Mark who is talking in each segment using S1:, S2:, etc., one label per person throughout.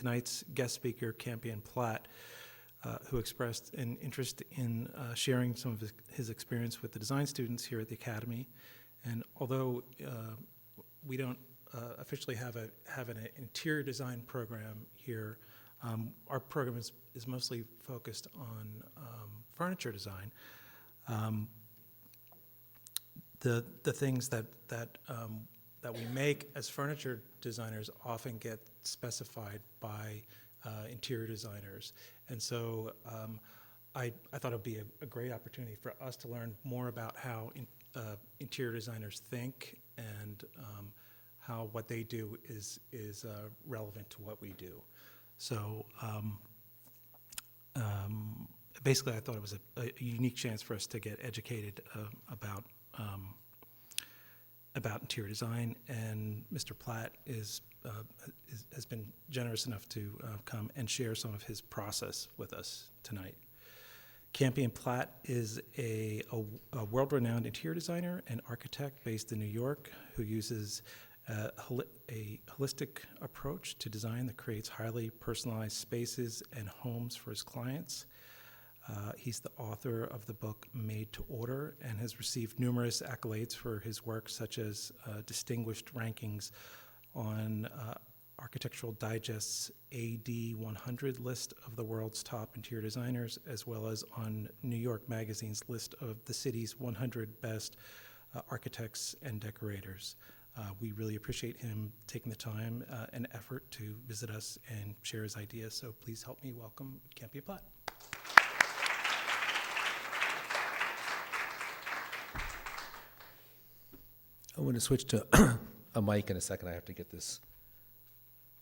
S1: tonight's guest speaker, Campion Platt, who expressed an interest in sharing some of his experience with the design students here at the Academy. And although we don't officially have an interior design program here, our program is mostly focused on furniture design. The things that we make as furniture designers often get specified by interior designers, and so I thought it would be a great opportunity for us to learn more about how interior designers think and how what they do is relevant to what we do. So basically, I thought it was a unique chance for us to get educated about interior design, and Mr. Platt has been generous enough to come and share some of his process with us tonight. Campion Platt is a world-renowned interior designer and architect based in New York who uses a holistic approach to design that creates highly personalized spaces and homes for his clients. He's the author of the book Made to Order and has received numerous accolades for his work, such as distinguished rankings on Architectural Digest's AD 100 list of the world's top interior designers, as well as on New York Magazine's list of the city's 100 best architects and decorators. We really appreciate him taking the time and effort to visit us and share his ideas, so please help me welcome Campion Platt.
S2: I'm going to switch to a mic in a second. I have to get this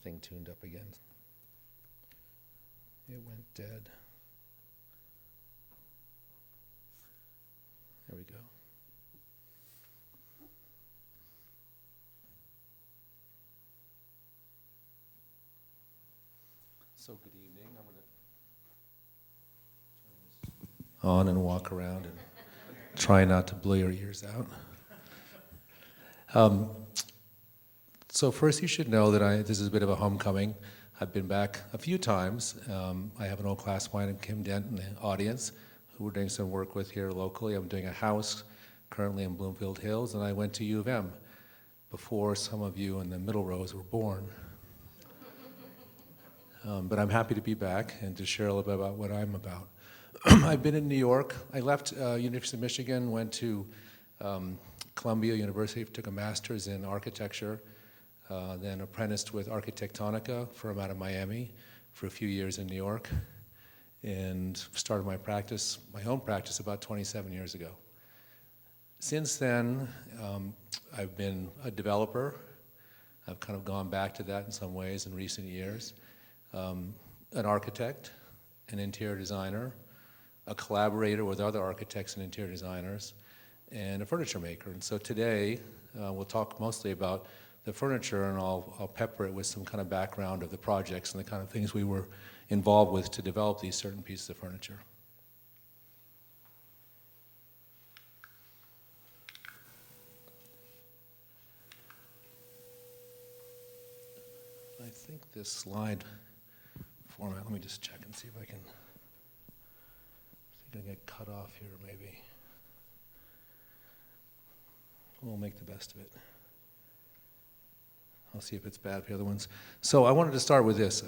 S2: thing tuned up again. It went dead. There we go. So good evening. I'm going to turn this on and walk around and try not to blow your ears out. So first you should know that this is a bit of a homecoming. I've been back a few times. I have an old classmate and Kim Dent in the audience who we're doing some work with here locally. I'm doing a house currently in Bloomfield Hills, and I went to U of M before some of you in the middle rows were born. But I'm happy to be back and to share a little bit about what I'm about. I've been in New York. I left University of Michigan, went to Columbia University, took a master's in architecture, then apprenticed with Architectonica, firm out of Miami, for a few years in New York, and started my own practice about 27 years ago. Since then, I've been a developer. I've kind of gone back to that in some ways in recent years. An architect, an interior designer, a collaborator with other architects and interior designers, and a furniture maker. And so today, we'll talk mostly about the furniture, and I'll pepper it with some kind of background of the projects and the kind of things we were involved with to develop these certain pieces of furniture. I think this slide format, let me just check and see if I can get cut off here maybe. We'll make the best of it. I'll see if it's bad for the other ones. So I wanted to start with this.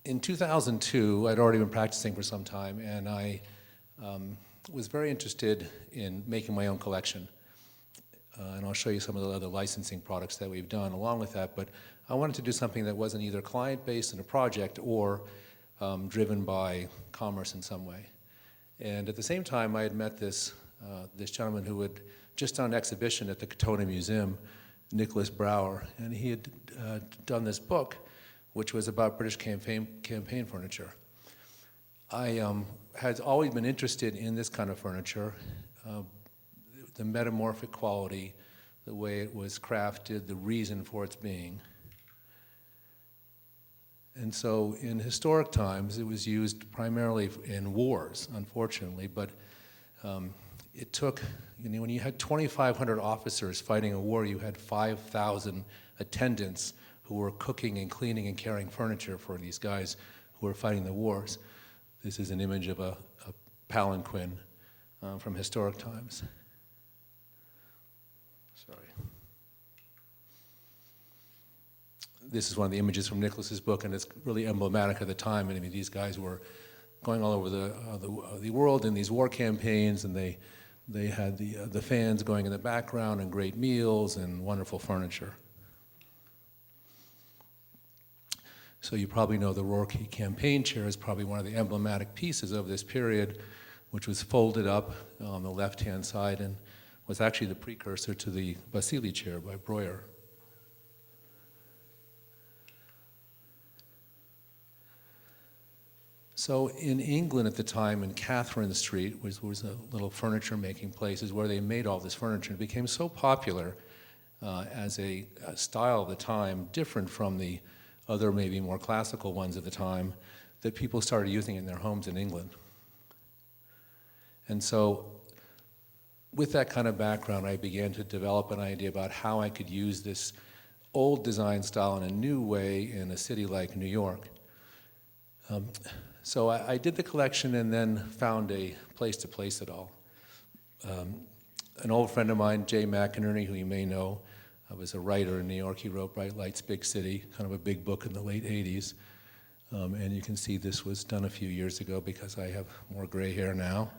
S2: In 2002, I'd already been practicing for some time, and I was very interested in making my own collection. And I'll show you some of the other licensing products that we've done along with that, but I wanted to do something that wasn't either client-based in a project or driven by commerce in some way. And at the same time, I had met this gentleman who had just done an exhibition at the Katona Museum, Nicholas Brower, and he had done this book, which was about British campaign furniture. I had always been interested in this kind of furniture, the metamorphic quality, the way it was crafted, the reason for its being. And so in historic times, it was used primarily in wars, unfortunately, but it took, when you had 2,500 officers fighting a war, you had 5,000 attendants who were cooking and cleaning and carrying furniture for these guys who were fighting the wars. This is an image of a palanquin from historic times. Sorry. This is one of the images from Nicholas's book, and it's really emblematic of the time. I mean, these guys were going all over the world in these war campaigns, and they had the fans going in the background, and great meals and wonderful furniture. So you probably know the Rourke campaign chair is probably one of the emblematic pieces of this period, which was folded up on the left-hand side and was actually the precursor to the Basile chair by Breuer. So in England at the time, in Catherine Street, was a little furniture-making place, is where they made all this furniture. It became so popular as a style of the time, different from the other maybe more classical ones at the time, that people started using it in their homes in England. And so with that kind of background, I began to develop an idea about how I could use this old design style in a new way in a city like New York. So I did the collection and then found a place to place it all. An old friend of mine, Jay McInerney, who you may know, was a writer in New York. He wrote Bright Lights, Big City, kind of a big book in the late 80s. And you can see this was done a few years ago because I have more gray hair now.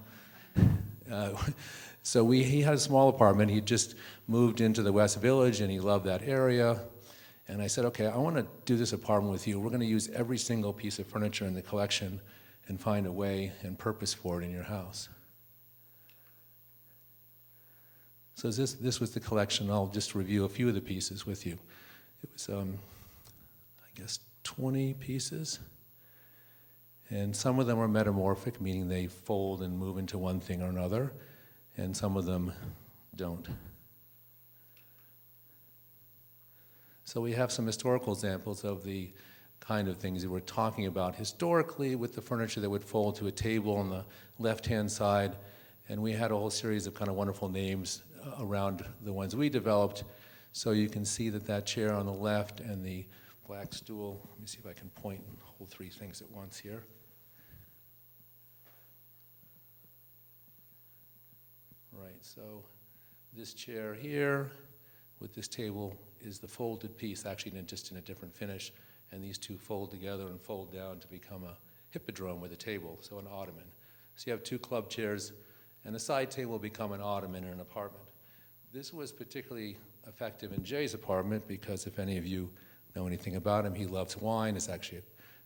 S2: So he had a small apartment. He just moved into the West Village and he loved that area. And I said, okay, I want to do this apartment with you. We're going to use every single piece of furniture in the collection and find a way and purpose for it in your house. So this was the collection. I'll just review a few of the pieces with you. It was, I guess, 20 pieces. And some of them are metamorphic, meaning they fold and move into one thing or another, and some of them don't. So we have some historical examples of the kind of things that we're talking about historically with the furniture that would fold to a table on the left-hand side. And we had a whole series of kind of wonderful names around the ones we developed. So you can see that chair on the left and the black stool, let me see if I can point and hold three things at once here. Right, so this chair here with this table is the folded piece, actually just in a different finish, and these two fold together and fold down to become a hippodrome with a table, so an ottoman. So you have two club chairs, and the side table will become an ottoman in an apartment. This was particularly effective in Jay's apartment because if any of you know anything about him, he loves wine, is actually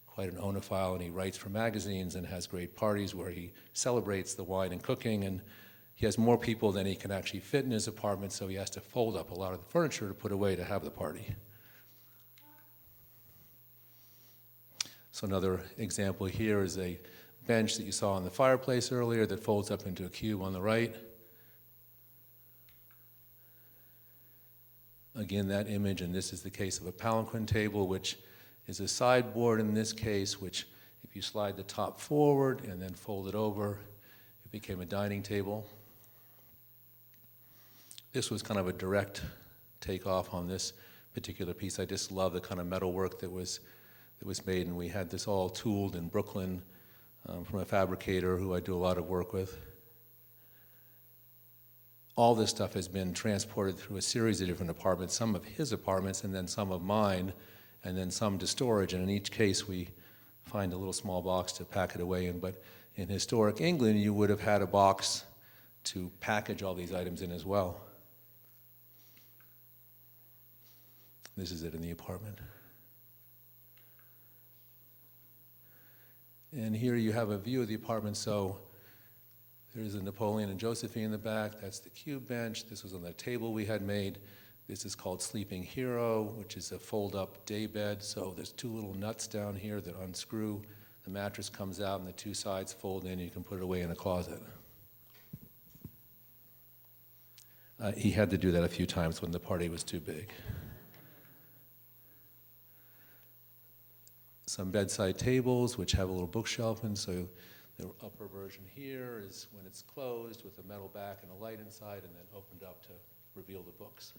S2: quite an oenophile, and he writes for magazines and has great parties where he celebrates the wine and cooking, and he has more people than he can actually fit in his apartment, so he has to fold up a lot of the furniture to put away to have the party. So another example here is a bench that you saw in the fireplace earlier that folds up into a cube on the right. Again, that image, and this is the case of a palanquin table, which is a sideboard in this case, which if you slide the top forward and then fold it over, it became a dining table. This was kind of a direct takeoff on this particular piece. I just love the kind of metalwork that was made, and we had this all tooled in Brooklyn from a fabricator who I do a lot of work with. All this stuff has been transported through a series of different apartments, some of his apartments and then some of mine, and then some to storage, and in each case we find a little small box to pack it away in. But in historic England, you would have had a box to package all these items in as well. This is it in the apartment. And here you have a view of the apartment. So there's a Napoleon and Josephine in the back. That's the cube bench. This was on the table we had made. This is called Sleeping Hero, which is a fold-up day bed. So there's two little nuts down here that unscrew. The mattress comes out and the two sides fold in. You can put it away in a closet. He had to do that a few times when the party was too big. Some bedside tables, which have a little bookshelf, and so the upper version here is when it's closed with a metal back and a light inside, and then opened up to reveal the books.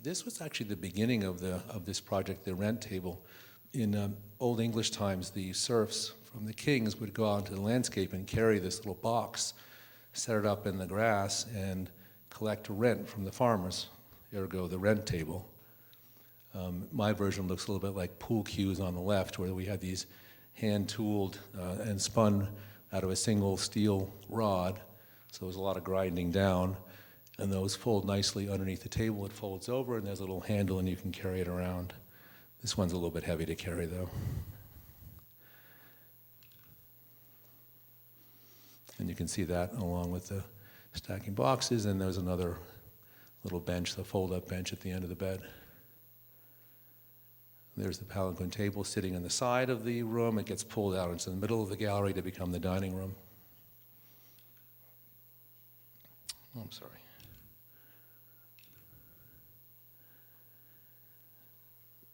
S2: This was actually the beginning of this project, the rent table. In Old English times, the serfs from the kings would go out into the landscape and carry this little box, set it up in the grass, and collect rent from the farmers, ergo the rent table. My version looks a little bit like pool cues on the left, where we had these hand-tooled and spun out of a single steel rod, so there was a lot of grinding down, and those fold nicely underneath the table. It folds over, and there's a little handle, and you can carry it around. This one's a little bit heavy to carry, though. And you can see that along with the stacking boxes, and there's another little bench, the fold-up bench at the end of the bed. There's the palanquin table sitting on the side of the room. It gets pulled out into the middle of the gallery to become the dining room. Oh, I'm sorry.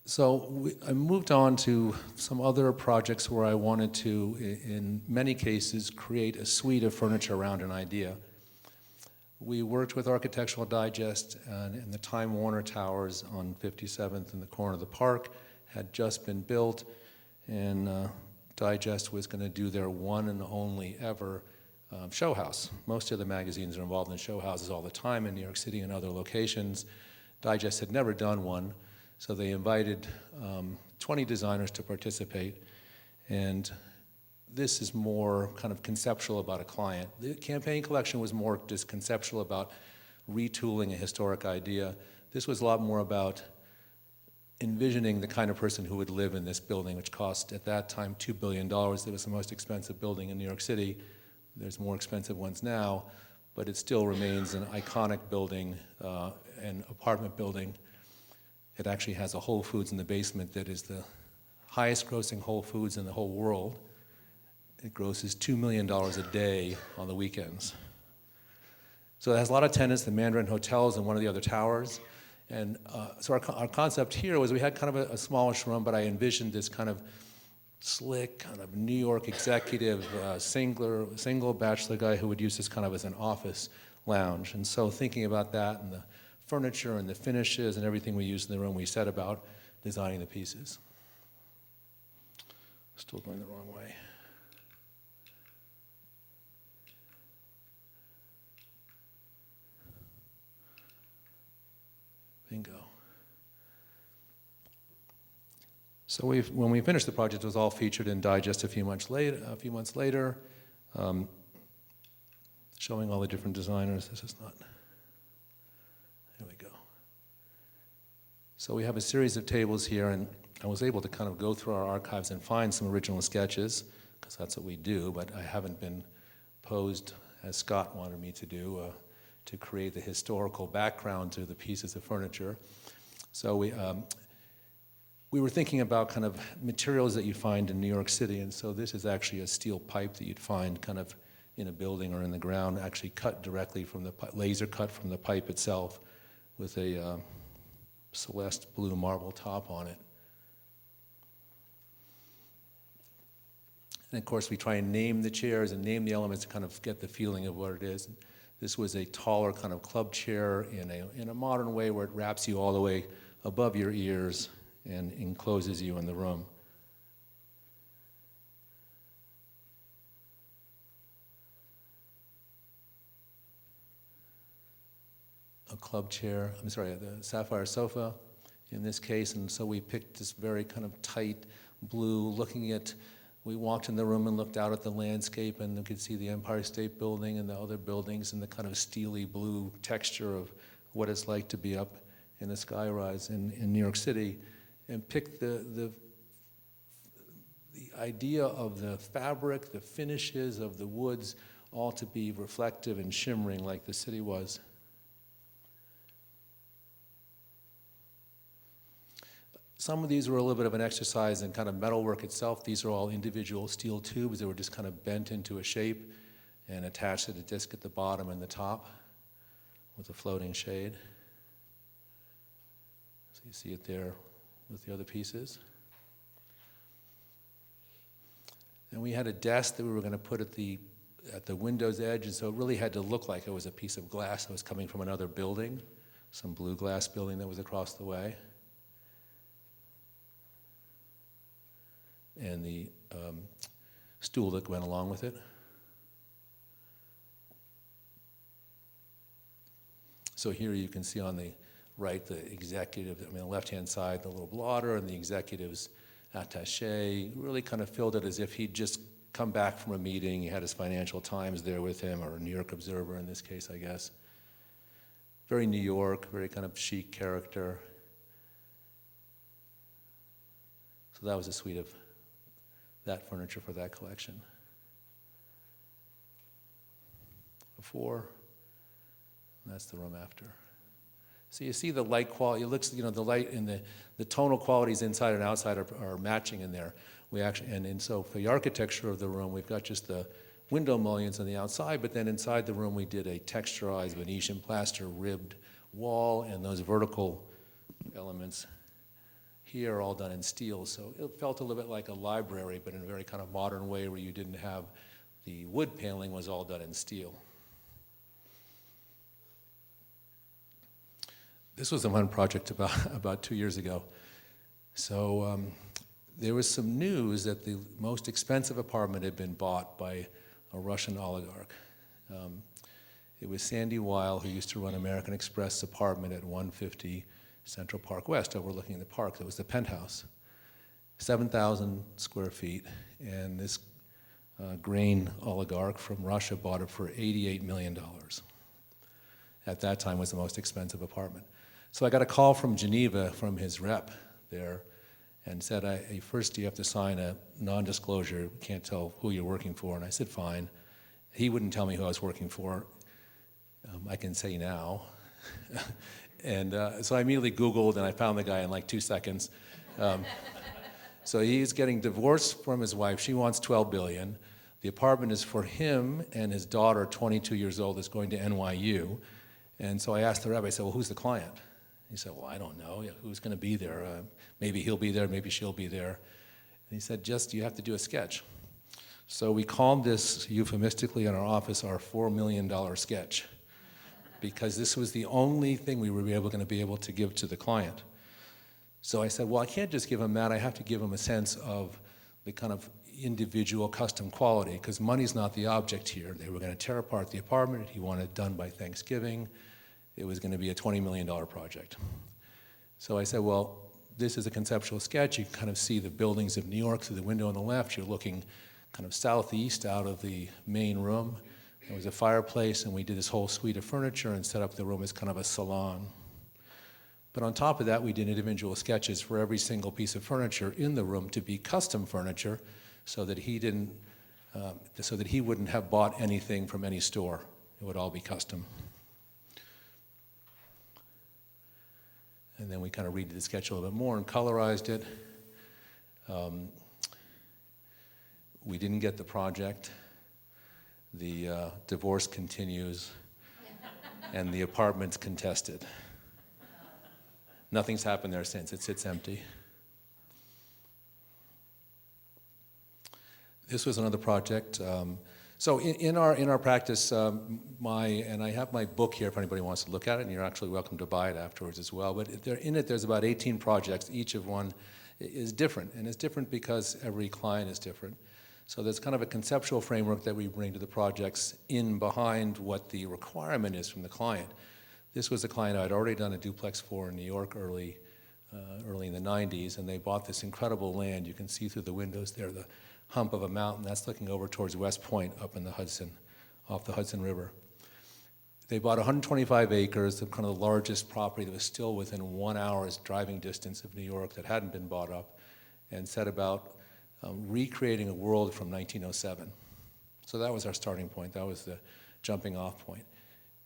S2: So I moved on to some other projects where I wanted to, in many cases, create a suite of furniture around an idea. We worked with Architectural Digest, and the Time Warner Towers on 57th in the corner of the park had just been built, and Digest was going to do their one and only ever show house. Most of the magazines are involved in show houses all the time in New York City and other locations. Digest had never done one, so they invited 20 designers to participate, and this is more kind of conceptual about a client. The campaign collection was more just conceptual about retooling a historic idea. This was a lot more about envisioning the kind of person who would live in this building, which cost at that time $2 billion. It was the most expensive building in New York City. There's more expensive ones now, but it still remains an iconic building, an apartment building. It actually has a Whole Foods in the basement that is the highest grossing Whole Foods in the whole world. It grosses $2 million a day on the weekends. So it has a lot of tenants, the Mandarin Hotels and one of the other towers. And so our concept here was we had kind of a smallish room, but I envisioned this kind of slick, kind of New York executive, single bachelor guy who would use this kind of as an office lounge. And so thinking about that and the furniture and the finishes and everything we used in the room, we set about designing the pieces. Still going the wrong way. Bingo. So when we finished the project, it was all featured in Digest a few months later, showing all the different designers. This is not. There we go. So we have a series of tables here, and I was able to kind of go through our archives and find some original sketches, because that's what we do, but I haven't been posed as Scott wanted me to do, to create the historical background to the pieces of furniture. So we were thinking about kind of materials that you find in New York City, and so this is actually a steel pipe that you'd find kind of in a building or in the ground, actually cut directly from the laser cut from the pipe itself with a Celeste blue marble top on it. And of course, we try and name the chairs and name the elements to kind of get the feeling of what it is. This was a taller kind of club chair in a modern way where it wraps you all the way above your ears and encloses you in the room. A club chair, the Sapphire Sofa in this case, and so we picked this very kind of tight blue, we walked in the room and looked out at the landscape, and you could see the Empire State Building and the other buildings and the kind of steely blue texture of what it's like to be up in a skyrise in New York City, and picked the idea of the fabric, the finishes of the woods, all to be reflective and shimmering like the city was. Some of these were a little bit of an exercise in kind of metalwork itself. These are all individual steel tubes that were just kind of bent into a shape and attached to the disc at the bottom and the top with a floating shade. So you see it there with the other pieces. And we had a desk that we were going to put at the window's edge, and so it really had to look like it was a piece of glass that was coming from another building. some blue glass building that was across the way, and the stool that went along with it. So here you can see on the right the executive, I mean the left-hand side, the little blotter, and the executive's attaché, really kind of filled it as if he'd just come back from a meeting. He had his Financial Times there with him, or New York Observer in this case, I guess. Very New York, very kind of chic character. So that was a suite of that furniture for that collection. Before, and that's the room after. So you see the light quality, it looks, the light and the tonal qualities inside and outside are matching in there. We actually, and so for the architecture of the room, we've got just the window mullions on the outside, but then inside the room we did a texturized Venetian plaster ribbed wall, and those vertical elements here are all done in steel. So it felt a little bit like a library, but in a very kind of modern way where you didn't have the wood paneling, was all done in steel. This was a one project about 2 years ago. So there was some news that the most expensive apartment had been bought by a Russian oligarch. It was Sandy Weil, who used to run American Express apartment at 150 Central Park West, overlooking the park. It was the penthouse, 7,000 square feet, and this grain oligarch from Russia bought it for $88 million. At that time, was the most expensive apartment. So I got a call from Geneva from his rep there and said, first you have to sign a non-disclosure, can't tell who you're working for. And I said, fine. He wouldn't tell me who I was working for. I can say now. And so I immediately Googled and I found the guy in like 2 seconds. So he's getting divorced from his wife. She wants $12 billion. The apartment is for him and his daughter, 22 years old, is going to NYU. And so I asked the rabbi, I said, well, who's the client? He said, well, I don't know. Who's going to be there? Maybe he'll be there, maybe she'll be there. And he said, you have to do a sketch. So we called this euphemistically in our office our $4 million sketch, because this was the only thing we were going to be able to give to the client. So I said, well, I can't just give him that. I have to give him a sense of the kind of individual custom quality, because money's not the object here. They were going to tear apart the apartment. He wanted it done by Thanksgiving. It was going to be a $20 million project. So I said, well, this is a conceptual sketch. You can kind of see the buildings of New York through the window on the left. You're looking kind of southeast out of the main room. There was a fireplace, and we did this whole suite of furniture and set up the room as kind of a salon. But on top of that, we did individual sketches for every single piece of furniture in the room to be custom furniture, so that he wouldn't have bought anything from any store. It would all be custom. And then we kind of redid the sketch a little bit more and colorized it. We didn't get the project. The divorce continues, and the apartment's contested. Nothing's happened there since. It sits empty. This was another project. So in our practice, and I have my book here if anybody wants to look at it, and you're actually welcome to buy it afterwards as well. But in it, there's about 18 projects. Each of one is different, and it's different because every client is different. So there's kind of a conceptual framework that we bring to the projects in behind what the requirement is from the client. This was a client I'd already done a duplex for in New York early in the 90s, and they bought this incredible land. You can see through the windows there the hump of a mountain. That's looking over towards West Point up in the Hudson, off the Hudson River. They bought 125 acres, the kind of the largest property that was still within 1 hour's driving distance of New York that hadn't been bought up, and set about recreating a world from 1907. So that was our starting point. That was the jumping off point.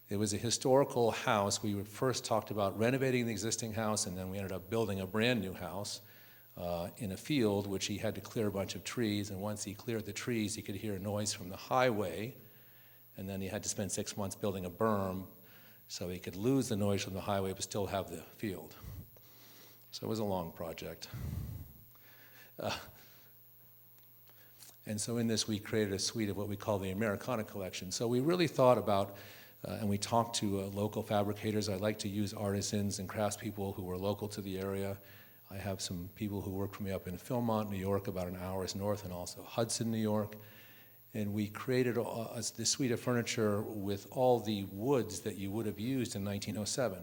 S2: It was a historical house. We first talked about renovating the existing house, and then we ended up building a brand new house in a field, which he had to clear a bunch of trees. And once he cleared the trees, he could hear a noise from the highway. And then he had to spend 6 months building a berm so he could lose the noise from the highway but still have the field. So it was a long project. And so in this, we created a suite of what we call the Americana collection. So we really thought about And we talked to local fabricators. I like to use artisans and craftspeople who were local to the area. I have some people who work for me up in Philmont, New York, about an hour's north, and also Hudson, New York. And we created this suite of furniture with all the woods that you would have used in 1907.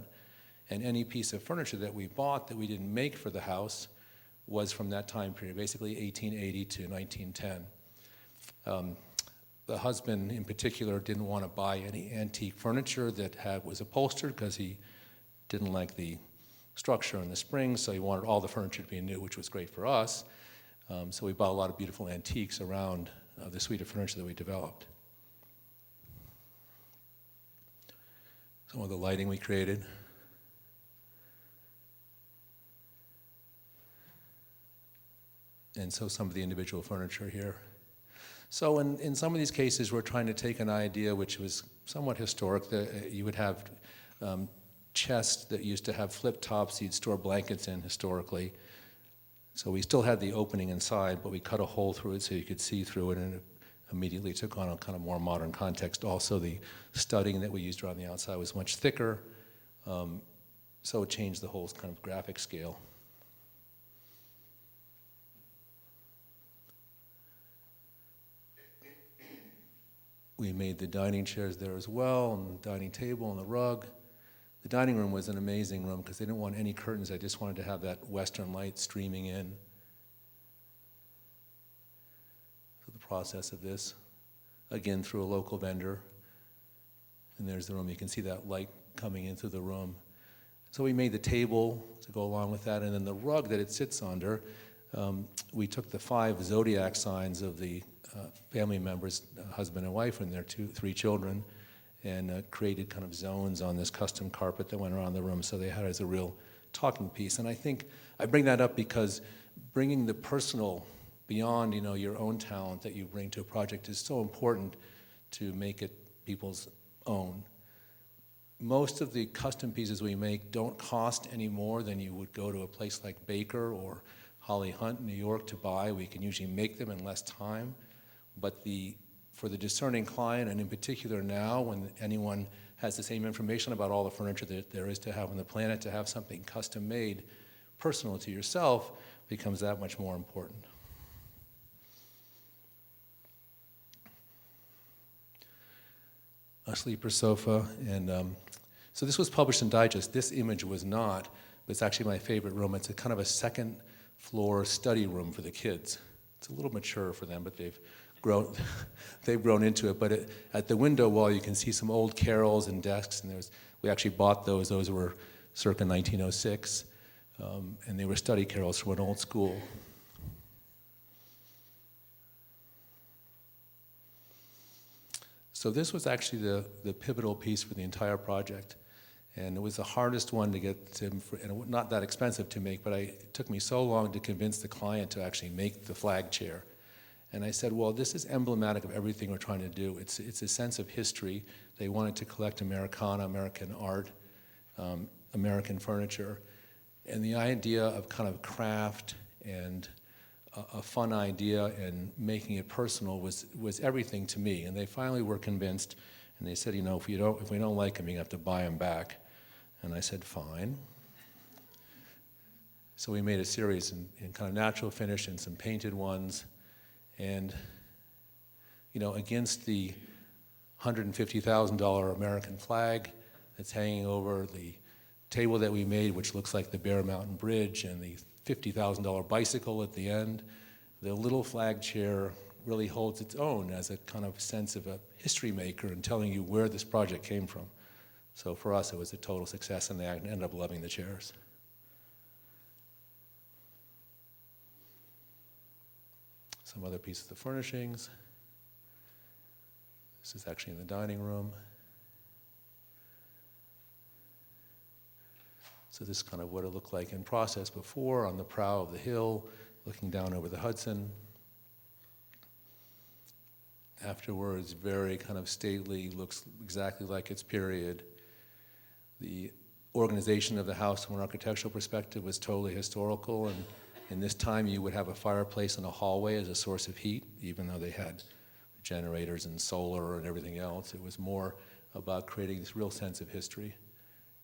S2: And any piece of furniture that we bought that we didn't make for the house was from that time period, basically 1880 to 1910. The husband, in particular, didn't want to buy any antique furniture that was upholstered because he didn't like the structure and the springs, so he wanted all the furniture to be new, which was great for us. So we bought a lot of beautiful antiques around the suite of furniture that we developed. Some of the lighting we created. And so some of the individual furniture here. So in some of these cases, we're trying to take an idea which was somewhat historic. You would have chests that used to have flip tops you'd store blankets in historically. So we still had the opening inside, but we cut a hole through it so you could see through it, and it immediately took on a kind of more modern context. Also, the studding that we used around the outside was much thicker, so it changed the whole kind of graphic scale. We made the dining chairs there as well, and the dining table and the rug. The dining room was an amazing room because they didn't want any curtains. I just wanted to have that western light streaming in. So the process of this, again through a local vendor. And there's the room. You can see that light coming in through the room. So we made the table to go along with that, and then the rug that it sits under, we took the 5 zodiac signs of the family members, husband and wife, and their 3 children, and created kind of zones on this custom carpet that went around the room, so they had it as a real talking piece. And I think I bring that up because bringing the personal beyond, your own talent that you bring to a project is so important to make it people's own. Most of the custom pieces we make don't cost any more than you would go to a place like Baker or Holly Hunt in New York to buy. We can usually make them in less time. But for the discerning client, and in particular now when anyone has the same information about all the furniture that there is to have on the planet, to have something custom made, personal to yourself, becomes that much more important. A sleeper sofa, and so this was published in Digest. This image was not, but it's actually my favorite room. It's a kind of a second floor study room for the kids. It's a little mature for them, but they've grown into it. But at the window wall, you can see some old carrels and desks, and we actually bought those. Those were circa 1906, and they were study carrels from an old school. So this was actually the pivotal piece for the entire project, and it was the hardest one to get and not that expensive to make, but it took me so long to convince the client to actually make the flag chair. And I said, well, this is emblematic of everything we're trying to do. It's a sense of history. They wanted to collect Americana, American art, American furniture. And the idea of kind of craft and a fun idea and making it personal was everything to me. And they finally were convinced, and they said, if we don't like them, you have to buy them back. And I said, fine. So we made a series in kind of natural finish and some painted ones. And, against the $150,000 American flag that's hanging over the table that we made, which looks like the Bear Mountain Bridge, and the $50,000 bicycle at the end, the little flag chair really holds its own as a kind of sense of a history maker and telling you where this project came from. So for us, it was a total success, and they ended up loving the chairs. Some other pieces of furnishings. This is actually in the dining room. So this is kind of what it looked like in process before, on the prow of the hill, looking down over the Hudson. Afterwards, very kind of stately, looks exactly like its period. The organization of the house from an architectural perspective was totally historical, and in this time you would have a fireplace in a hallway as a source of heat, even though they had generators and solar and everything else. It was more about creating this real sense of history.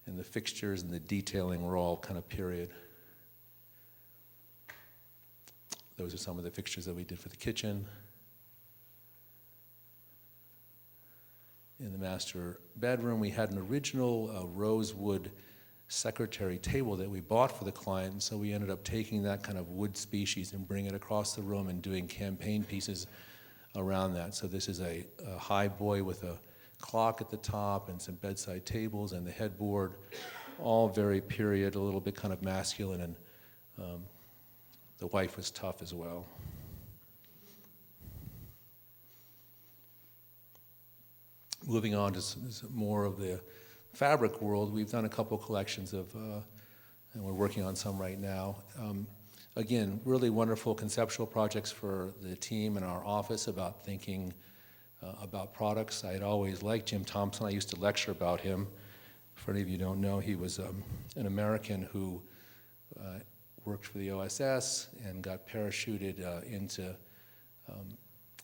S2: And the fixtures and the detailing were all kind of period. Those are some of the fixtures that we did for the kitchen. In the master bedroom, we had an original rosewood secretary table that we bought for the client, and so we ended up taking that kind of wood species and bringing it across the room and doing campaign pieces around that. So this is a high boy with a clock at the top and some bedside tables and the headboard, all very period, a little bit kind of masculine, and the wife was tough as well. Moving on to more of the fabric world, we've done a couple collections of, and we're working on some right now. Again, really wonderful conceptual projects for the team in our office about thinking about products. I had always liked Jim Thompson. I used to lecture about him. For any of you who don't know, he was an American who worked for the OSS and got parachuted into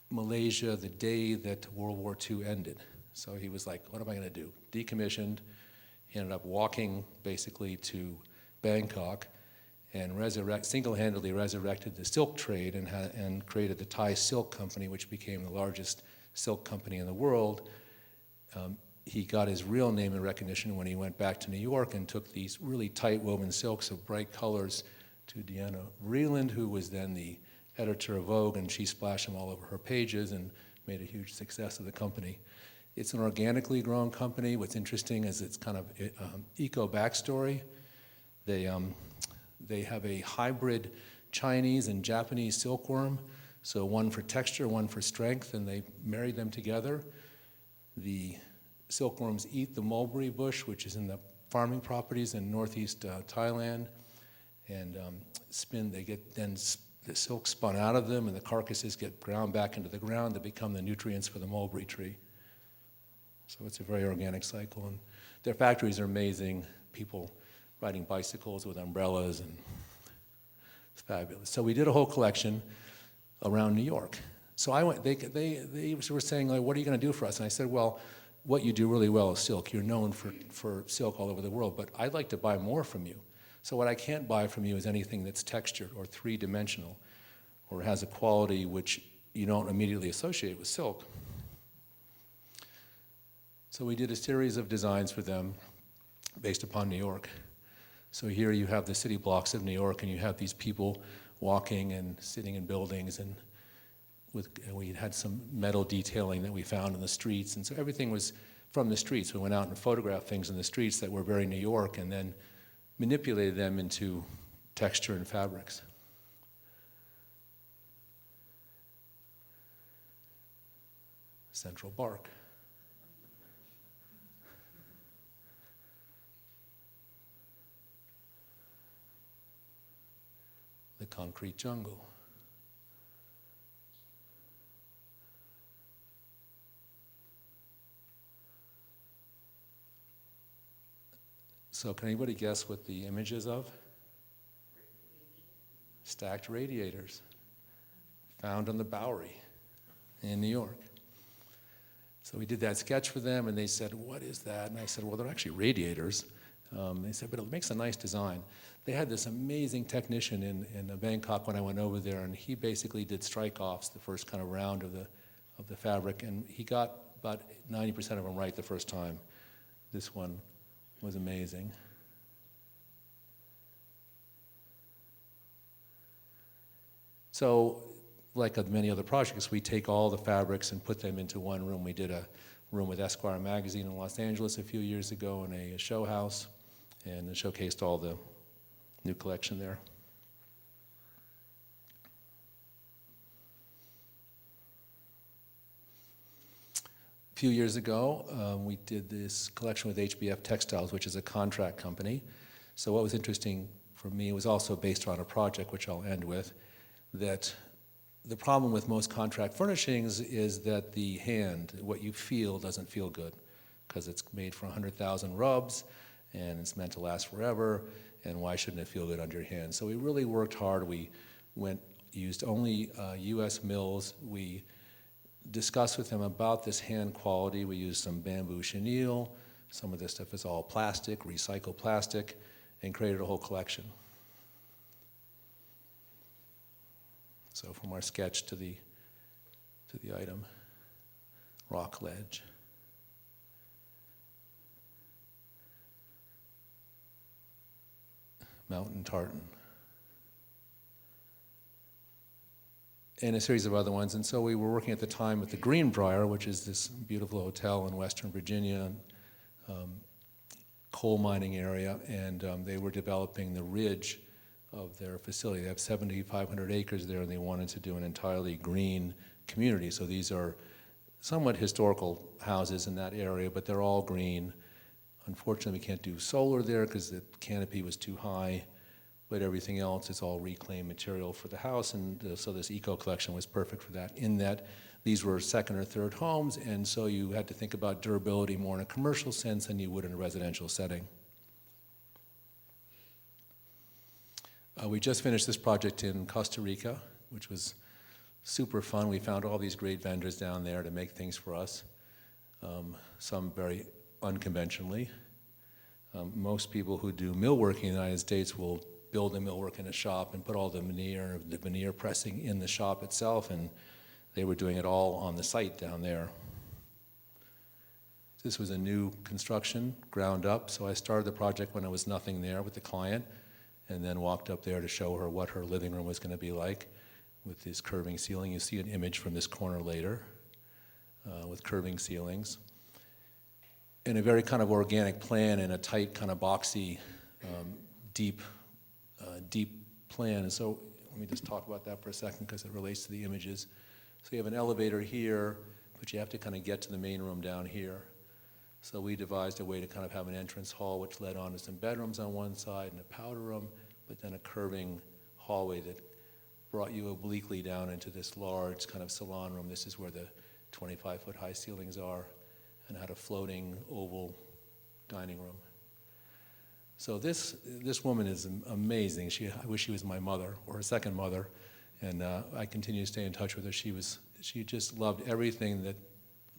S2: Malaysia the day that World War II ended. So he was like, what am I going to do? Decommissioned. He ended up walking basically to Bangkok and single-handedly resurrected the silk trade and created the Thai Silk Company, which became the largest silk company in the world. He got his real name and recognition when he went back to New York and took these really tight woven silks of bright colors to Deanna Vreeland, who was then the editor of Vogue, and she splashed them all over her pages and made a huge success of the company. It's an organically grown company. What's interesting is it's kind of eco backstory. They have a hybrid Chinese and Japanese silkworm, so one for texture, one for strength, and they married them together. The silkworms eat the mulberry bush, which is in the farming properties in northeast Thailand, and they get then the silk spun out of them, and the carcasses get ground back into the ground to become the nutrients for the mulberry tree. So it's a very organic cycle, and their factories are amazing. People riding bicycles with umbrellas, and it's fabulous. So we did a whole collection around New York. So I went. They were saying, like, "What are you going to do for us?" And I said, "Well, what you do really well is silk. You're known for silk all over the world, but I'd like to buy more from you. So what I can't buy from you is anything that's textured or three-dimensional or has a quality which you don't immediately associate with silk." So we did a series of designs for them based upon New York. So here you have the city blocks of New York, and you have these people walking and sitting in buildings, and we had some metal detailing that we found in the streets, and so everything was from the streets. We went out and photographed things in the streets that were very New York, and then manipulated them into texture and fabrics. Central Park. The concrete jungle. So can anybody guess what the image is of? Stacked radiators, found on the Bowery in New York. So we did that sketch for them, and they said, "What is that?" And I said, "Well, they're actually radiators." They said, "But it makes a nice design." They had this amazing technician in Bangkok when I went over there, and he basically did strike-offs the first kind of round of the fabric, and he got about 90% of them right the first time. This one was amazing. So, like many other projects, we take all the fabrics and put them into one room. We did a room with Esquire magazine in Los Angeles a few years ago in a show house, and it showcased all the new collection there. A few years ago, we did this collection with HBF Textiles, which is a contract company. So what was interesting for me was also based on a project, which I'll end with, that the problem with most contract furnishings is that the hand, what you feel, doesn't feel good, because it's made for 100,000 rubs, and it's meant to last forever, and why shouldn't it feel good under your hand? So we really worked hard. We used only U.S. mills. We discussed with him about this hand quality. We used some bamboo chenille. Some of this stuff is all plastic, recycled plastic, and created a whole collection. So from our sketch to the item, rock ledge. Mountain tartan. And a series of other ones. And so we were working at the time with the Greenbrier, which is this beautiful hotel in Western Virginia, coal mining area, and they were developing the ridge of their facility. They have 7,500 acres there, and they wanted to do an entirely green community. So these are somewhat historical houses in that area, but they're all green. Unfortunately, we can't do solar there because the canopy was too high, but everything else is all reclaimed material for the house, and so this eco collection was perfect for that, in that these were second or third homes, and so you had to think about durability more in a commercial sense than you would in a residential setting. We just finished this project in Costa Rica, which was super fun. We found all these great vendors down there to make things for us, some very unconventionally. Most people who do millwork in the United States will build the millwork in a shop and put all the veneer pressing in the shop itself, and they were doing it all on the site down there. This was a new construction, ground up, so I started the project when there was nothing there with the client, and then walked up there to show her what her living room was going to be like with this curving ceiling. You see an image from this corner later with curving ceilings. And a very kind of organic plan and a tight kind of boxy, deep plan. And so let me just talk about that for a second because it relates to the images. So you have an elevator here, but you have to kind of get to the main room down here. So we devised a way to kind of have an entrance hall which led on to some bedrooms on one side and a powder room, but then a curving hallway that brought you obliquely down into this large kind of salon room. This is where the 25-foot high ceilings are, and had a floating oval dining room. So this woman is amazing. I wish she was my mother or a second mother, and I continue to stay in touch with her. She just loved everything that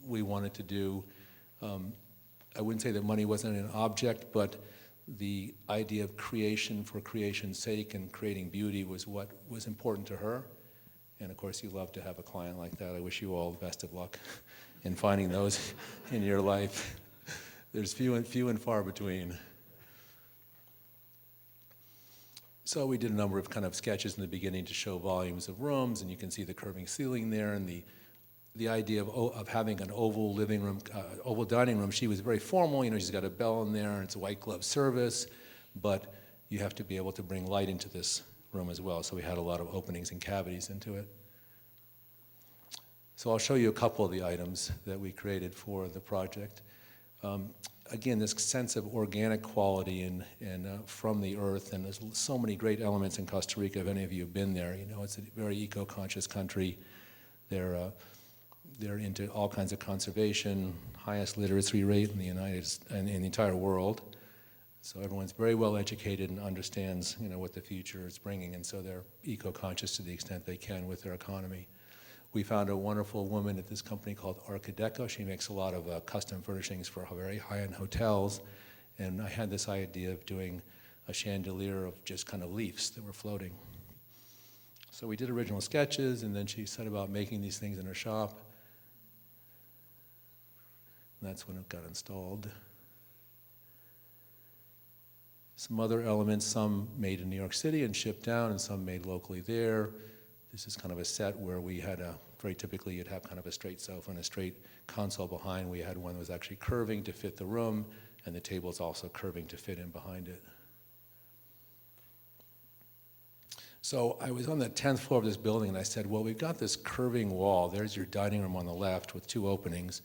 S2: we wanted to do. I wouldn't say that money wasn't an object, but the idea of creation for creation's sake and creating beauty was what was important to her. And of course, you love to have a client like that. I wish you all the best of luck in finding those in your life. There's few and far between. So we did a number of kind of sketches in the beginning to show volumes of rooms, and you can see the curving ceiling there, and the idea of having an oval living room, oval dining room. She was very formal. You know, she's got a bell in there, and it's a white glove service, but you have to be able to bring light into this room as well. So we had a lot of openings and cavities into it. So I'll show you a couple of the items that we created for the project. Again, this sense of organic quality and from the earth, and there's so many great elements in Costa Rica. If any of you have been there, you know it's a very eco-conscious country. They're into all kinds of conservation, highest literacy rate in the entire world. So everyone's very well educated and understands, you know, what the future is bringing, and so they're eco-conscious to the extent they can with their economy. We found a wonderful woman at this company called Arquideco. She makes a lot of custom furnishings for very high-end hotels, and I had this idea of doing a chandelier of just kind of leaves that were floating. So we did original sketches, and then she set about making these things in her shop. And that's when it got installed. Some other elements, some made in New York City and shipped down, and some made locally there. This is kind of a set where we had very typically you'd have kind of a straight sofa and a straight console behind. We had one that was actually curving to fit the room, and the table's also curving to fit in behind it. So I was on the 10th floor of this building, and I said, well, we've got this curving wall. There's your dining room on the left with two openings.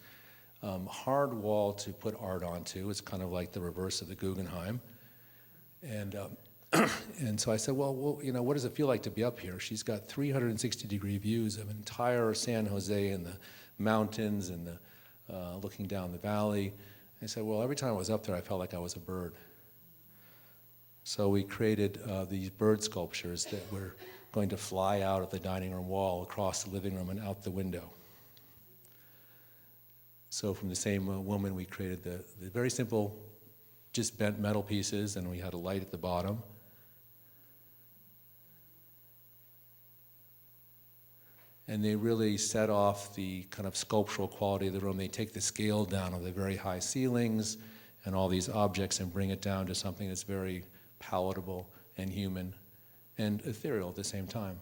S2: Hard wall to put art onto. It's kind of like the reverse of the Guggenheim. And so I said, well, you know, what does it feel like to be up here? She's got 360-degree views of entire San Jose and the mountains and looking down the valley. I said, well, every time I was up there, I felt like I was a bird. So we created these bird sculptures that were going to fly out of the dining room wall, across the living room, and out the window. So from the same woman, we created the very simple, just bent metal pieces, and we had a light at the bottom. And they really set off the kind of sculptural quality of the room. They take the scale down of the very high ceilings and all these objects and bring it down to something that's very palatable and human and ethereal at the same time.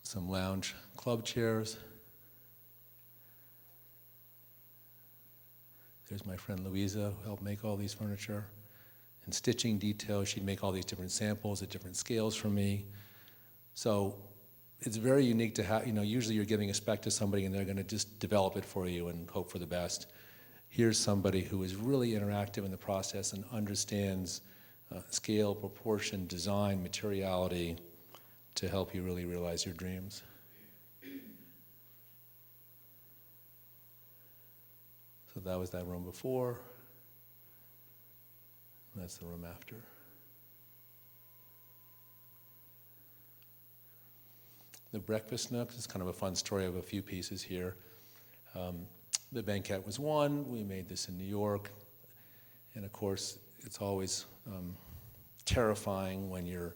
S2: Some lounge club chairs. There's my friend Louisa, who helped make all these furniture. And stitching details, she'd make all these different samples at different scales for me. So it's very unique to have, usually you're giving a spec to somebody and they're gonna just develop it for you and hope for the best. Here's somebody who is really interactive in the process and understands scale, proportion, design, materiality to help you really realize your dreams. So that was that room before. That's the room after. The Breakfast Nook is kind of a fun story of a few pieces here. The banquette was one. We made this in New York. And of course, it's always terrifying when you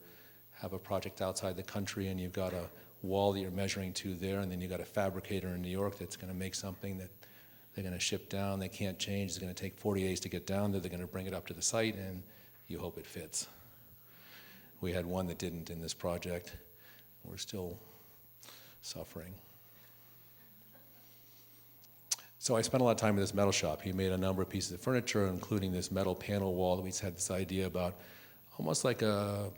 S2: have a project outside the country and you've got a wall that you're measuring to there, and then you've got a fabricator in New York that's going to make something that they're going to ship down. They can't change. It's going to take 40 days to get down there. They're going to bring it up to the site, and you hope it fits. We had one that didn't in this project. We're still suffering. So I spent a lot of time in this metal shop. He made a number of pieces of furniture, including this metal panel wall that we had this idea about, almost like a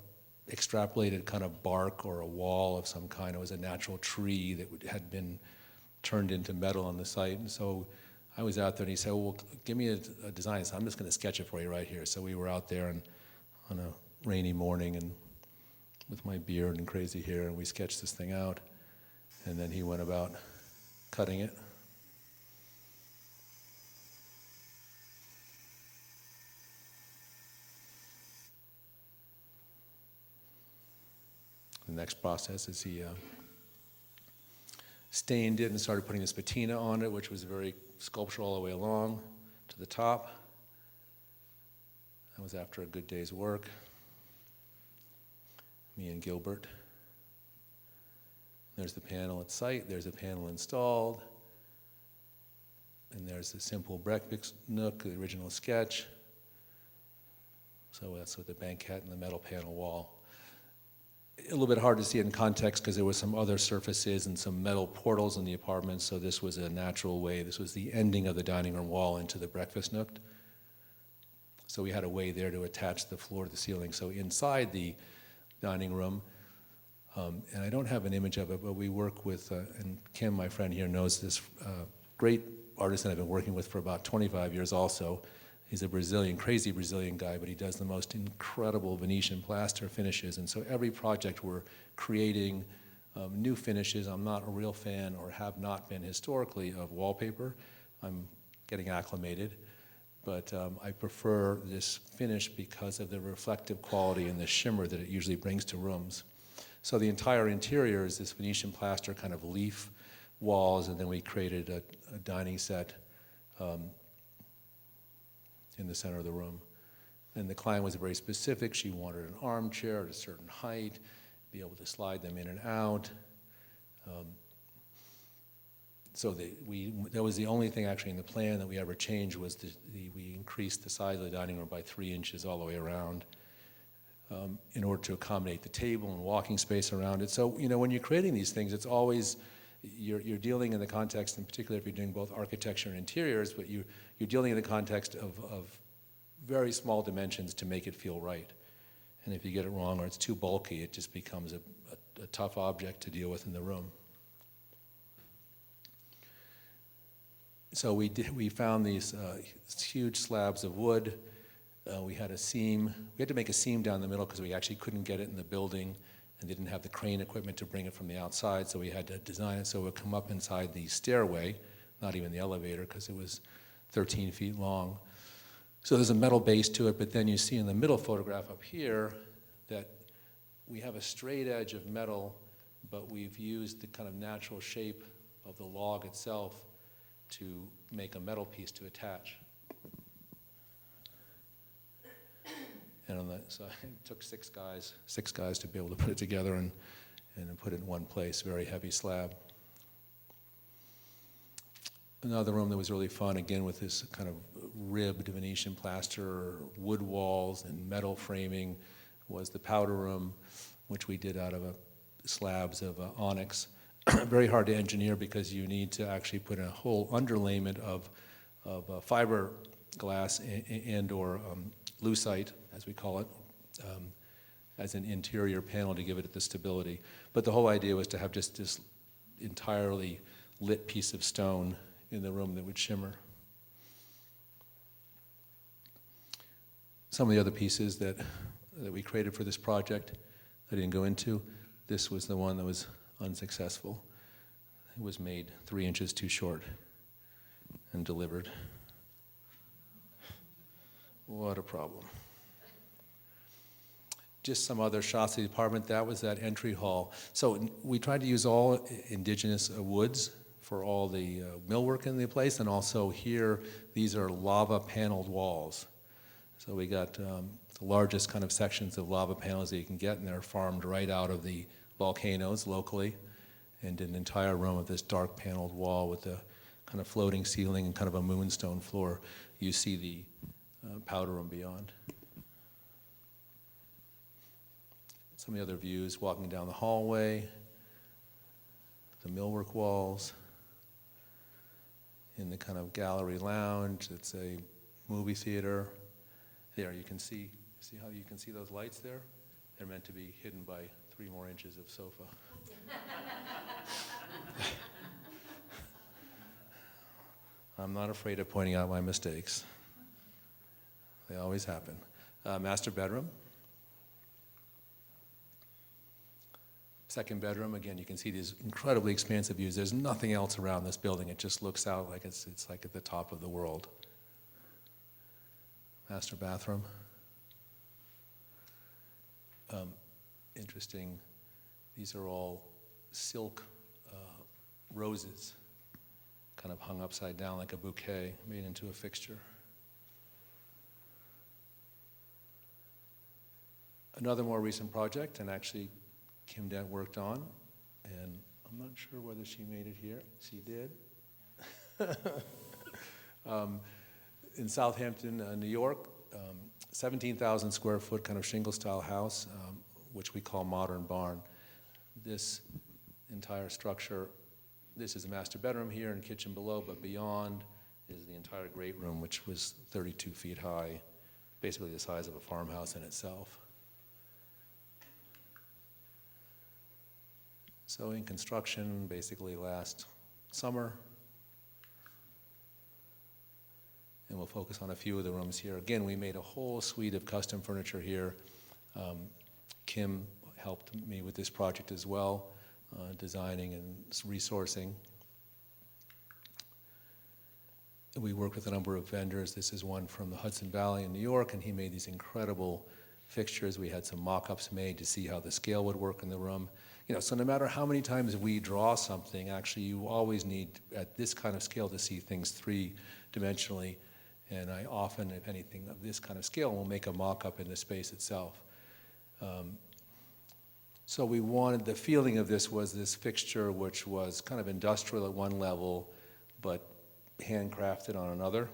S2: extrapolated kind of bark or a wall of some kind. It was a natural tree that had been turned into metal on the site. And so I was out there and he said, well, give me a design. So I'm just going to sketch it for you right here. So we were out there and on a rainy morning and with my beard and crazy hair, and we sketched this thing out. And then he went about cutting it. The next process is he stained it and started putting this patina on it, which was very sculptural all the way along to the top. That was after a good day's work. Me and Gilbert. There's the panel at site, there's a panel installed, and there's the simple Breakfast Nook, the original sketch. So that's with the banquette and the metal panel wall. A little bit hard to see it in context because there were some other surfaces and some metal portals in the apartment, so this was a natural way. This was the ending of the dining room wall into the Breakfast Nook. So we had a way there to attach the floor to the ceiling. So inside the dining room, and I don't have an image of it, but we work with, and Kim, my friend here, knows this great artisan I've been working with for about 25 years also. He's a Brazilian, crazy Brazilian guy, but he does the most incredible Venetian plaster finishes. And so every project we're creating new finishes. I'm not a real fan, or have not been historically, of wallpaper. I'm getting acclimated. But I prefer this finish because of the reflective quality and the shimmer that it usually brings to rooms. So the entire interior is this Venetian plaster kind of leaf walls, and then we created a dining set in the center of the room. And the client was very specific. She wanted an armchair at a certain height, be able to slide them in and out. So that was the only thing actually in the plan that we ever changed, was we increased the size of the dining room by 3 inches all the way around in order to accommodate the table and walking space around it. So, when you're creating these things, it's always, you're dealing in the context, in particular if you're doing both architecture and interiors, but you're dealing in the context of very small dimensions to make it feel right. And if you get it wrong or it's too bulky, it just becomes a tough object to deal with in the room. So we found these huge slabs of wood. We had a seam. We had to make a seam down the middle because we actually couldn't get it in the building and didn't have the crane equipment to bring it from the outside, so we had to design it so it would come up inside the stairway, not even the elevator, because it was 13 feet long. So there's a metal base to it, but then you see in the middle photograph up here that we have a straight edge of metal, but we've used the kind of natural shape of the log itself to make a metal piece to attach. And so it took six guys to be able to put it together and put it in one place, very heavy slab. Another room that was really fun, again with this kind of ribbed Venetian plaster, wood walls and metal framing, was the powder room, which we did out of slabs of onyx. Very hard to engineer because you need to actually put a whole underlayment of fiberglass and or lucite, as we call it, as an interior panel to give it the stability. But the whole idea was to have just this entirely lit piece of stone in the room that would shimmer. Some of the other pieces that we created for this project, I didn't go into. This was the one that was unsuccessful. It was made 3 inches too short and delivered. What a problem. Just some other shots of the apartment. That was that entry hall. So we tried to use all indigenous woods for all the millwork in the place, and also here, these are lava paneled walls. So we got the largest kind of sections of lava panels that you can get, and they're farmed right out of the volcanoes locally, and an entire room of this dark paneled wall with a kind of floating ceiling and kind of a moonstone floor. You see the powder room beyond. Some of the other views, walking down the hallway, the millwork walls, in the kind of gallery lounge. It's a movie theater. There, you can see how you can see those lights there? They're meant to be hidden by 3 more inches of sofa. I'm not afraid of pointing out my mistakes. They always happen. Master bedroom. Second bedroom, again, you can see these incredibly expansive views. There's nothing else around this building. It just looks out like it's like at the top of the world. Master bathroom. Interesting, these are all silk roses, kind of hung upside down like a bouquet, made into a fixture. Another more recent project, and actually Kim Dent worked on, and I'm not sure whether she made it here. She did. In Southampton, New York, 17,000 square foot kind of shingle style house, which we call Modern Barn. This entire structure, this is a master bedroom here and kitchen below, but beyond is the entire great room, which was 32 feet high, basically the size of a farmhouse in itself. So in construction, basically last summer, and we'll focus on a few of the rooms here. Again, we made a whole suite of custom furniture here. Kim helped me with this project as well, designing and resourcing. We worked with a number of vendors. This is one from the Hudson Valley in New York, and he made these incredible fixtures. We had some mock-ups made to see how the scale would work in the room. You know, so no matter how many times we draw something, actually you always need, at this kind of scale, to see things 3-dimensionally. And I often, if anything of this kind of scale, will make a mock-up in the space itself. So we wanted, the feeling of this was this fixture which was kind of industrial at one level, but handcrafted on another.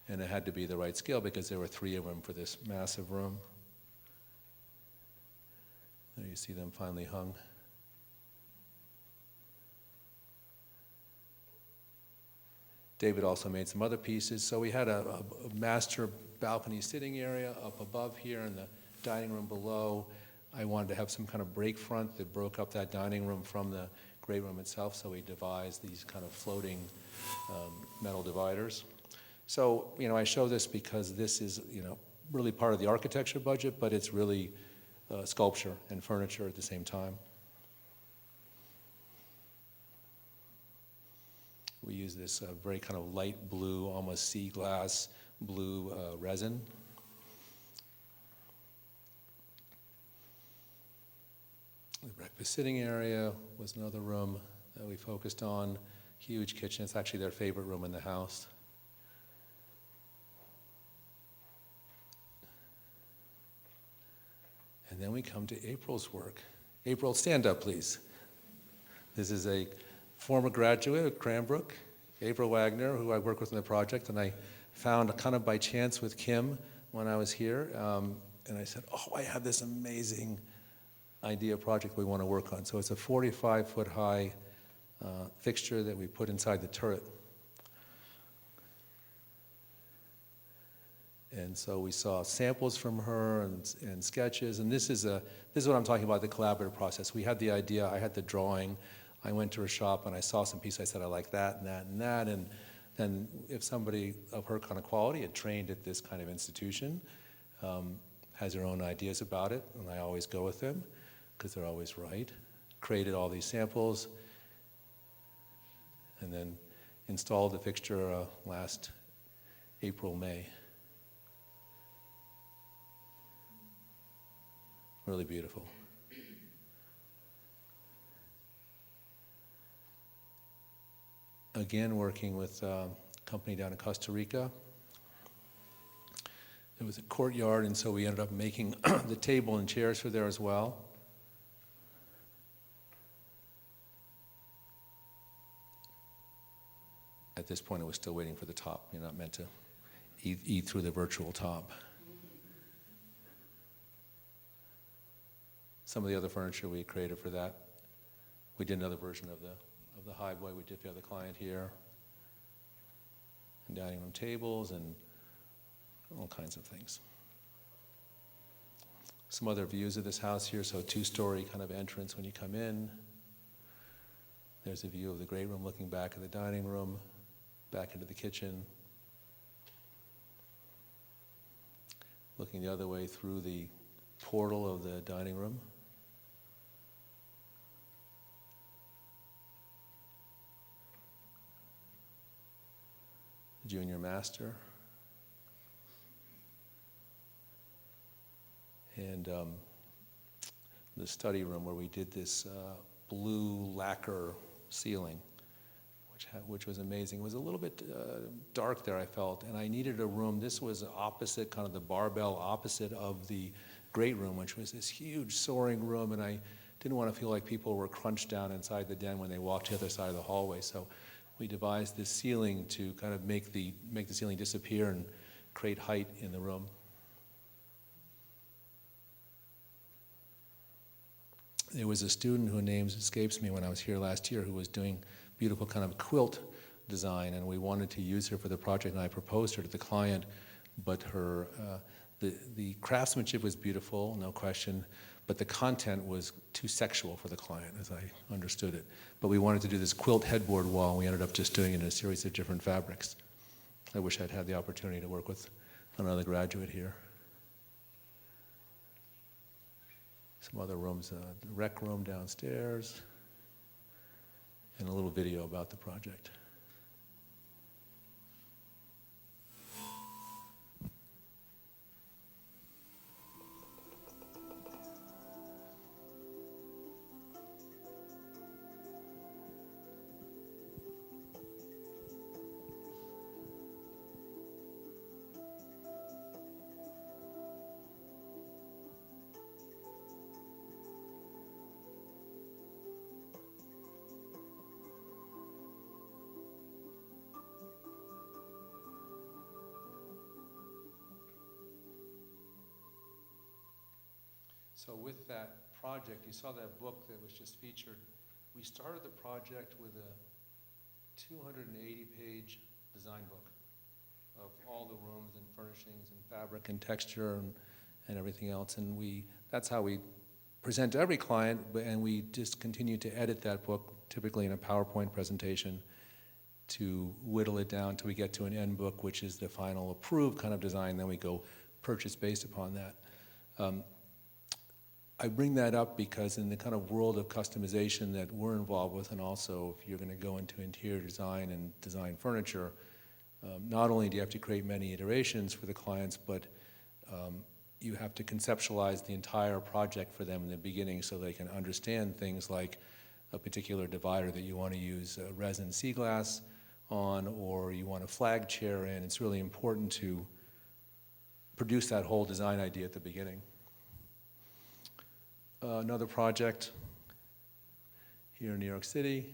S2: And it had to be the right scale because there were 3 of them for this massive room. There you see them finally hung. David also made some other pieces. So we had a master balcony sitting area up above here and the dining room below. I wanted to have some kind of break front that broke up that dining room from the great room itself, so we devised these kind of floating metal dividers. So, you know, I show this because this is, you know, really part of the architecture budget, but it's really sculpture and furniture at the same time. We use this very kind of light blue, almost sea glass blue resin. The breakfast sitting area was another room that we focused on. Huge kitchen. It's actually their favorite room in the house. And then we come to April's work. April, stand up, please. This is a former graduate of Cranbrook, April Wagner, who I work with on the project, and I found kind of by chance with Kim when I was here, and I said, oh, I have this amazing idea project we want to work on. So it's a 45-foot high fixture that we put inside the turret. And so we saw samples from her and sketches, and this is what I'm talking about, the collaborative process. We had the idea, I had the drawing, I went to her shop and I saw some piece, I said I like that and that and that, and then if somebody of her kind of quality had trained at this kind of institution, has their own ideas about it, and I always go with them, because they're always right, created all these samples, and then installed the fixture last April, May. Really beautiful. Again, working with a company down in Costa Rica. It was a courtyard, and so we ended up making the table and chairs for there as well. At this point, I was still waiting for the top. You're not meant to eat through the virtual top. Some of the other furniture we created for that. We did another version of the highway. We did for the other client here. And dining room tables and all kinds of things. Some other views of this house here. So 2-story kind of entrance when you come in. There's a view of the great room looking back at the dining room, back into the kitchen. Looking the other way through the portal of the dining room. Junior master. And the study room where we did this blue lacquer ceiling, which was amazing. It was a little bit dark there, I felt, and I needed a room. This was opposite, kind of the barbell opposite of the great room, which was this huge soaring room, and I didn't want to feel like people were crunched down inside the den when they walked to the other side of the hallway. So we devised this ceiling to kind of make the ceiling disappear and create height in the room. There was a student whose name escapes me when I was here last year who was doing beautiful kind of quilt design, and we wanted to use her for the project, and I proposed her to the client, but her the craftsmanship was beautiful, no question, but the content was too sexual for the client, as I understood it. But we wanted to do this quilt headboard wall, and we ended up just doing it in a series of different fabrics. I wish I'd had the opportunity to work with another graduate here. Some other rooms, the rec room downstairs, and a little video about the project. So with that project, you saw that book that was just featured. We started the project with a 280-page design book of all the rooms and furnishings and fabric and texture and everything else. And that's how we present to every client, and we just continue to edit that book, typically in a PowerPoint presentation, to whittle it down till we get to an end book, which is the final approved kind of design. Then we go purchase based upon that. I bring that up because in the kind of world of customization that we're involved with, and also if you're going to go into interior design and design furniture, not only do you have to create many iterations for the clients, but you have to conceptualize the entire project for them in the beginning so they can understand things like a particular divider that you want to use resin sea glass on, or you want a flag chair in. It's really important to produce that whole design idea at the beginning. Another project here in New York City,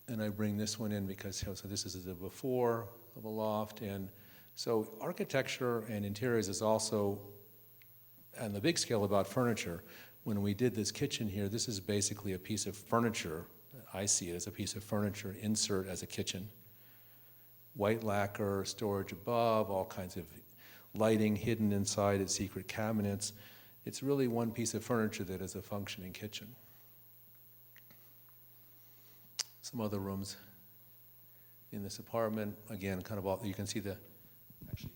S2: and I bring this one in because so this is the before of a loft, and so architecture and interiors is also, on the big scale, about furniture. When we did this kitchen here, this is basically a piece of furniture. I see it as a piece of furniture insert as a kitchen. White lacquer, storage above, all kinds of lighting hidden inside its secret cabinets. It's really one piece of furniture that is a functioning kitchen. Some other rooms in this apartment, again, kind of all, you can see actually,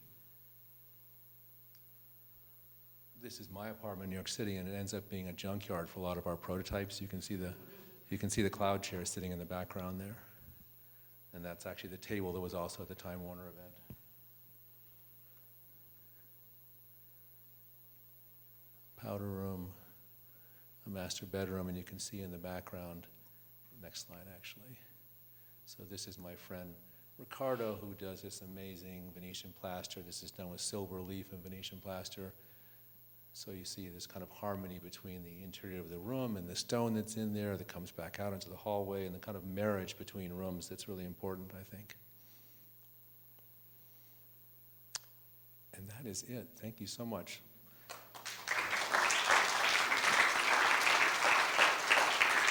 S2: this is my apartment in New York City, and it ends up being a junkyard for a lot of our prototypes. You can see the cloud chair sitting in the background there. And that's actually the table that was also at the Time Warner event. Powder room, a master bedroom, and you can see in the background, next slide actually. So this is my friend Ricardo, who does this amazing Venetian plaster. This is done with silver leaf and Venetian plaster. So you see this kind of harmony between the interior of the room and the stone that's in there that comes back out into the hallway, and the kind of marriage between rooms that's really important, I think. And that is it. Thank you so much.